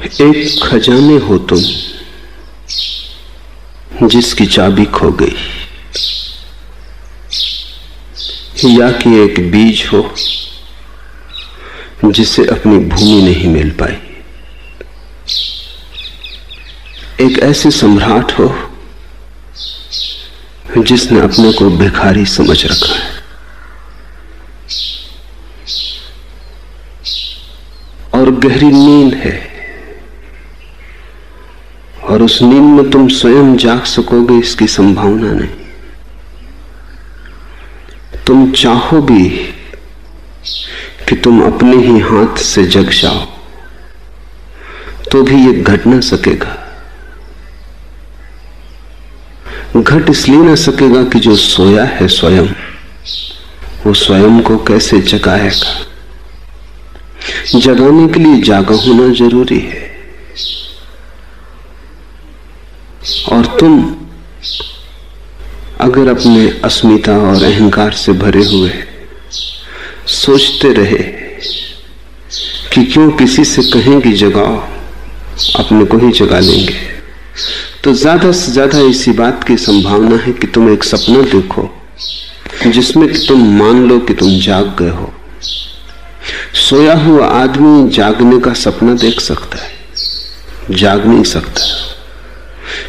एक खजाने हो तुम जिसकी चाबी खो गई, या कि एक बीज हो जिसे अपनी भूमि नहीं मिल पाई। एक ऐसे सम्राट हो जिसने अपने को भिखारी समझ रखा है, और गहरी नींद है, और उस नींद में तुम स्वयं जाग सकोगे इसकी संभावना नहीं। तुम चाहो भी कि तुम अपने ही हाथ से जग जाओ तो भी ये घट ना सकेगा। घट इसलिए ना सकेगा कि जो सोया है स्वयं, वो स्वयं को कैसे जगाएगा। जगाने के लिए जागा होना जरूरी है। और तुम अगर अपने अस्मिता और अहंकार से भरे हुए सोचते रहे कि क्यों किसी से कहें कि जगाओ, अपने को ही जगा लेंगे, तो ज्यादा से ज्यादा इसी बात की संभावना है कि तुम एक सपना देखो जिसमें कि तुम मान लो कि तुम जाग गए हो। सोया हुआ आदमी जागने का सपना देख सकता है, जाग नहीं सकता।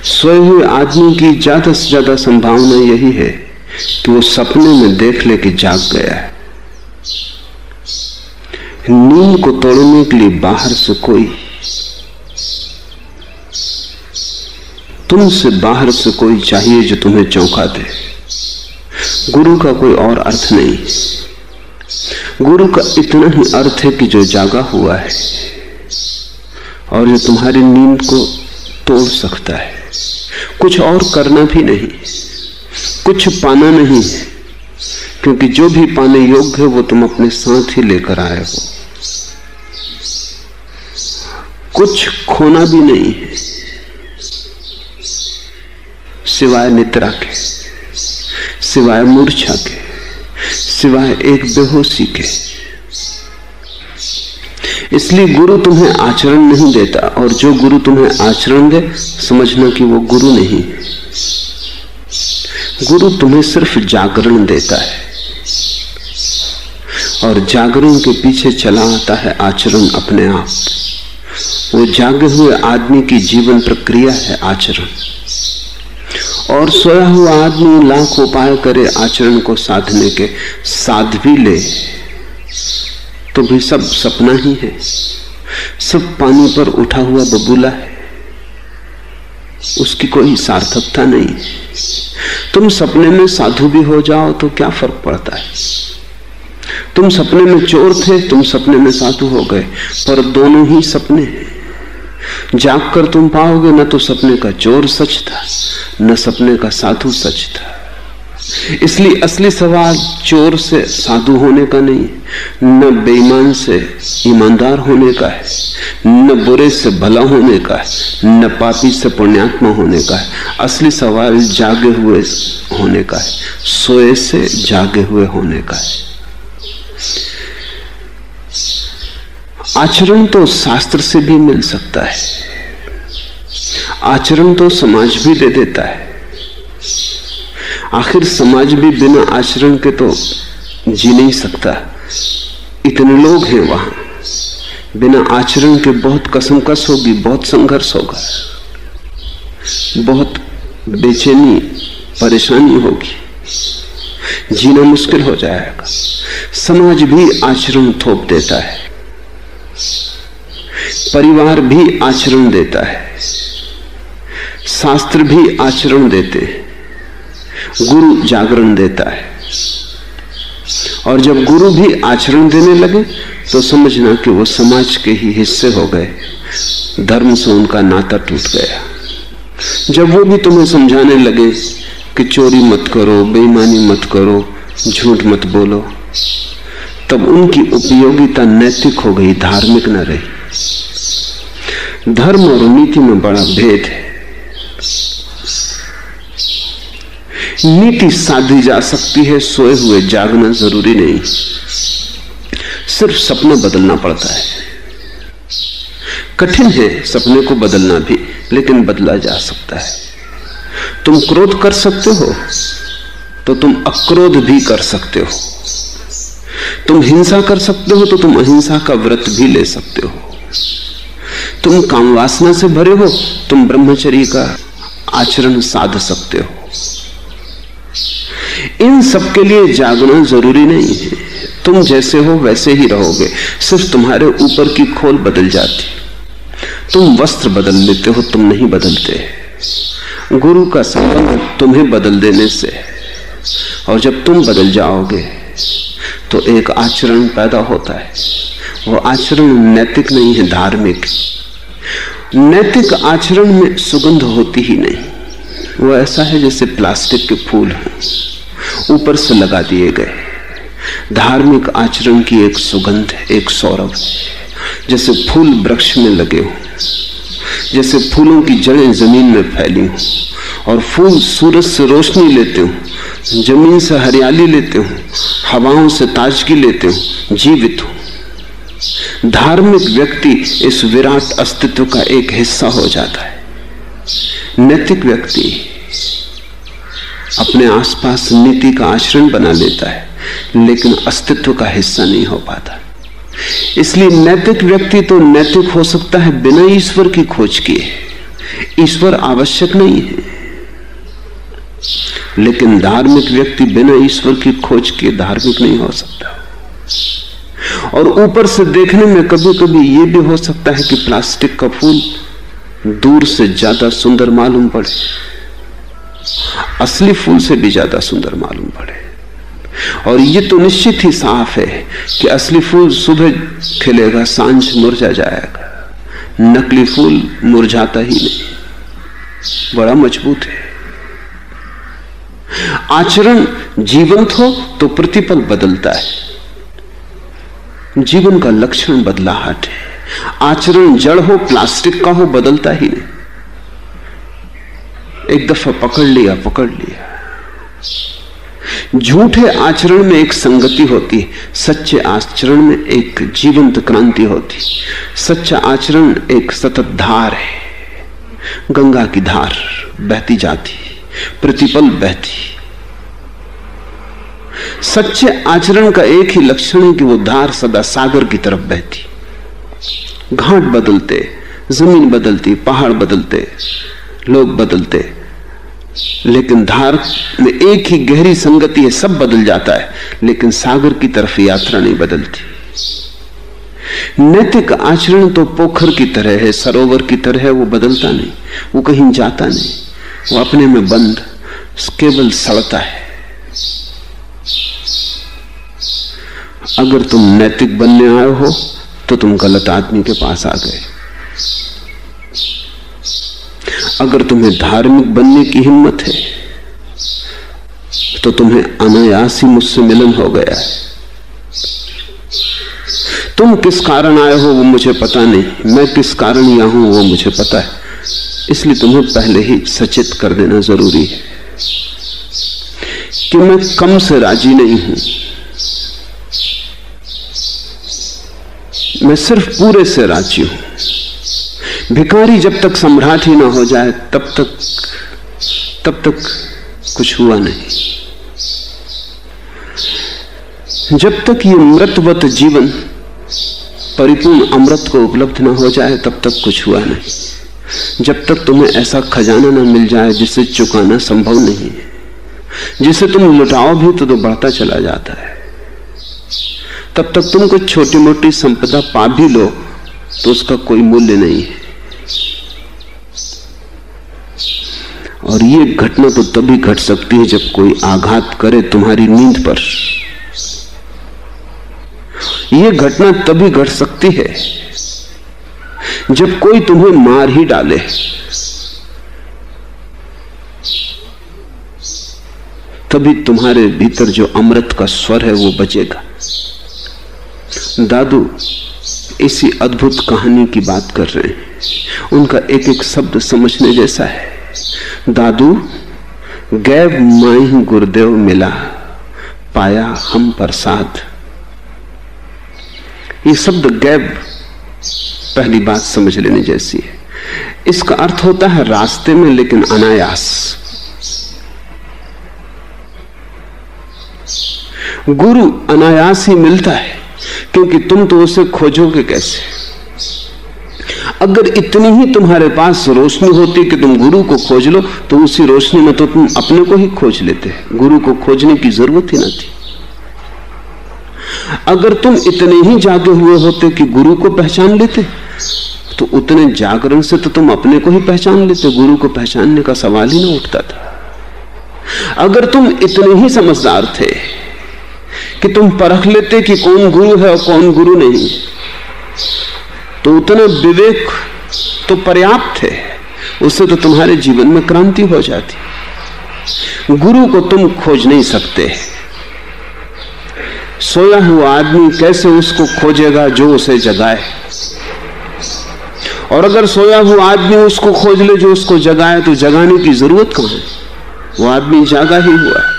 सोए हुए आदमी की ज्यादा से ज्यादा संभावना यही है कि वो सपने में देख ले कि जाग गया है। नींद को तोड़ने के लिए बाहर से कोई, तुमसे बाहर से कोई चाहिए जो तुम्हें चौंका दे। गुरु का कोई और अर्थ नहीं, गुरु का इतना ही अर्थ है कि जो जागा हुआ है और जो तुम्हारी नींद को तोड़ सकता है। कुछ और करना भी नहीं, कुछ पाना नहीं, क्योंकि जो भी पाने योग्य है वो तुम अपने साथ ही लेकर आए हो। कुछ खोना भी नहीं है सिवाय निद्रा के, सिवाय मूर्छा के, सिवाय एक बेहोशी के। इसलिए गुरु तुम्हें आचरण नहीं देता, और जो गुरु तुम्हें आचरण दे समझना कि वो गुरु नहीं है। गुरु तुम्हें सिर्फ जागरण देता है, और जागरण के पीछे चला आता है आचरण अपने आप। वो जागे हुए आदमी की जीवन प्रक्रिया है आचरण। और सोया हुआ आदमी लाख उपाय करे आचरण को साधने के, साध भी ले तो भी सब सपना ही है, सब पानी पर उठा हुआ बबूला है, उसकी कोई सार्थकता नहीं। तुम सपने में साधु भी हो जाओ तो क्या फर्क पड़ता है। तुम सपने में चोर थे, तुम सपने में साधु हो गए, पर दोनों ही सपने हैं। जाग कर तुम पाओगे न तो सपने का चोर सच था, न सपने का साधु सच था। इसलिए असली सवाल चोर से साधु होने का नहीं, न बेईमान से ईमानदार होने का है, न बुरे से भला होने का है, न पापी से पुण्यात्मा होने का है। असली सवाल जागे हुए होने का है, सोए से जागे हुए होने का है। आचरण तो शास्त्र से भी मिल सकता है, आचरण तो समाज भी दे देता है। आखिर समाज भी बिना आचरण के तो जी नहीं सकता। इतने लोग हैं वहां, बिना आचरण के बहुत कसमकस होगी, बहुत संघर्ष होगा, बहुत बेचैनी परेशानी होगी, जीना मुश्किल हो जाएगा। समाज भी आचरण थोप देता है, परिवार भी आचरण देता है, शास्त्र भी आचरण देते हैं, गुरु जागरण देता है। और जब गुरु भी आचरण देने लगे तो समझना कि वो समाज के ही हिस्से हो गए, धर्म से उनका नाता टूट गया। जब वो भी तुम्हें समझाने लगे कि चोरी मत करो, बेईमानी मत करो, झूठ मत बोलो, तब उनकी उपयोगिता नैतिक हो गई, धार्मिक न रही। धर्म और नीति में बड़ा भेद है। नीति साधी जा सकती है, सोए हुए जागना जरूरी नहीं, सिर्फ सपना बदलना पड़ता है। कठिन है सपने को बदलना भी, लेकिन बदला जा सकता है। तुम क्रोध कर सकते हो तो तुम अक्रोध भी कर सकते हो। तुम हिंसा कर सकते हो तो तुम अहिंसा का व्रत भी ले सकते हो। तुम काम वासना से भरे हो, तुम ब्रह्मचर्य का आचरण साध सकते हो। इन सब के लिए जागना जरूरी नहीं है। तुम जैसे हो वैसे ही रहोगे, सिर्फ तुम्हारे ऊपर की खोल बदल जाती। तुम वस्त्र बदल लेते हो, तुम नहीं बदलते। गुरु का संबंध तुम्हें बदल देने से है, और जब तुम बदल जाओगे तो एक आचरण पैदा होता है। वो आचरण नैतिक नहीं है, धार्मिक। नैतिक आचरण में सुगंध होती ही नहीं। वो ऐसा है जैसे प्लास्टिक के फूल हों, ऊपर से लगा दिए गए। धार्मिक आचरण की एक सुगंध है, एक सौरभ, जैसे फूल वृक्ष में लगे हों, जैसे फूलों की जड़ें जमीन में फैली हों और फूल सूरज से रोशनी लेते हो, जमीन से हरियाली लेते हो, हवाओं से ताजगी लेते हो, जीवित हो। धार्मिक व्यक्ति इस विराट अस्तित्व का एक हिस्सा हो जाता है। नैतिक व्यक्ति अपने आसपास नीति का आचरण बना लेता है, लेकिन अस्तित्व का हिस्सा नहीं हो पाता। इसलिए नैतिक व्यक्ति तो नैतिक हो सकता है बिना ईश्वर की खोज किए। ईश्वर आवश्यक नहीं है, लेकिन धार्मिक व्यक्ति बिना ईश्वर की खोज किए धार्मिक नहीं हो सकता। और ऊपर से देखने में कभी कभी यह भी हो सकता है कि प्लास्टिक का फूल दूर से ज्यादा सुंदर मालूम पड़े, असली फूल से भी ज्यादा सुंदर मालूम पड़े। और ये तो निश्चित ही साफ है कि असली फूल सुबह खिलेगा, सांझ मुरझा जाएगा। नकली फूल मुरझाता ही नहीं, बड़ा मजबूत है। आचरण जीवंत हो तो प्रतिपल बदलता है। जीवन का लक्षण बदलाहट है। आचरण जड़ हो, प्लास्टिक का हो, बदलता ही नहीं। एक दफा पकड़ लिया। झूठे आचरण में एक संगति होती, सच्चे आचरण में एक जीवंत क्रांति होती। सच्चा आचरण एक सतत धार है, गंगा की धार बहती जाती, प्रतिपल बहती। सच्चे आचरण का एक ही लक्षण है कि वो धार सदा सागर की तरफ बहती। घाट बदलते, जमीन बदलती, पहाड़ बदलते, लोग बदलते, लेकिन धार में एक ही गहरी संगति है। सब बदल जाता है, लेकिन सागर की तरफ यात्रा नहीं बदलती। नैतिक आचरण तो पोखर की तरह है, सरोवर की तरह है। वो बदलता नहीं, वो कहीं जाता नहीं, वो अपने में बंद केवल सड़ता है। अगर तुम नैतिक बनने आए हो तो तुम गलत आदमी के पास आ गए। अगर तुम्हें धार्मिक बनने की हिम्मत है तो तुम्हें अनायास ही मुझसे मिलन हो गया है। तुम किस कारण आए हो वो मुझे पता नहीं, मैं किस कारण यहां हूं वो मुझे पता है। इसलिए तुम्हें पहले ही सचेत कर देना जरूरी है कि मैं कम से राजी नहीं हूं, मैं सिर्फ पूरे से राजी हूं। भिखारी जब तक सम्राट ही ना हो जाए तब तक कुछ हुआ नहीं। जब तक ये मृतवत जीवन परिपूर्ण अमृत को उपलब्ध ना हो जाए तब तक कुछ हुआ नहीं। जब तक तुम्हें ऐसा खजाना ना मिल जाए जिसे चुकाना संभव नहीं है, जिसे तुम लुटाओ भी तो बढ़ता चला जाता है, तब तक तुम कुछ छोटी मोटी संपदा पा भी लो तो उसका कोई मूल्य नहीं है। और ये घटना तो तभी घट सकती है जब कोई आघात करे तुम्हारी नींद पर। यह घटना तभी घट सकती है जब कोई तुम्हें मार ही डाले। तभी तुम्हारे भीतर जो अमृत का स्वर है वो बचेगा। दादू इसी अद्भुत कहानी की बात कर रहे हैं। उनका एक एक शब्द समझने जैसा है। दादू गैब माही गुरुदेव मिला, पाया हम प्रसाद। ये शब्द गैब पहली बात समझ लेने जैसी है। इसका अर्थ होता है रास्ते में लेकिन अनायास। गुरु अनायास ही मिलता है, क्योंकि तुम तो उसे खोजोगे कैसे? अगर इतनी ही तुम्हारे पास रोशनी होती कि तुम गुरु को खोज लो, तो उसी रोशनी में तो तुम अपने को ही खोज लेते, गुरु को खोजने की जरूरत ही ना थी। अगर तुम इतने ही जागे हुए होते कि गुरु को पहचान लेते, तो उतने जागरण से तो तुम अपने को ही पहचान लेते, गुरु को पहचानने का सवाल ही ना उठता था। अगर तुम इतने ही समझदार थे कि तुम परख लेते कि कौन गुरु है और कौन गुरु नहीं, तो उतना विवेक तो पर्याप्त है, उससे तो तुम्हारे जीवन में क्रांति हो जाती। गुरु को तुम खोज नहीं सकते। सोया हुआ आदमी कैसे उसको खोजेगा जो उसे जगाए? और अगर सोया हुआ आदमी उसको खोज ले जो उसको जगाए, तो जगाने की जरूरत कहां है? वो आदमी जागा ही हुआ है।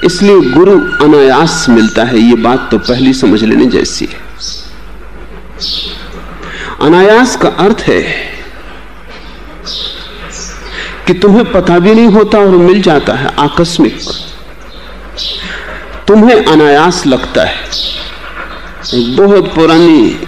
इसलिए गुरु अनायास मिलता है, ये बात तो पहली समझ लेने जैसी है। अनायास का अर्थ है कि तुम्हें पता भी नहीं होता और मिल जाता है, आकस्मिक। तुम्हें अनायास लगता है। एक बहुत पुरानी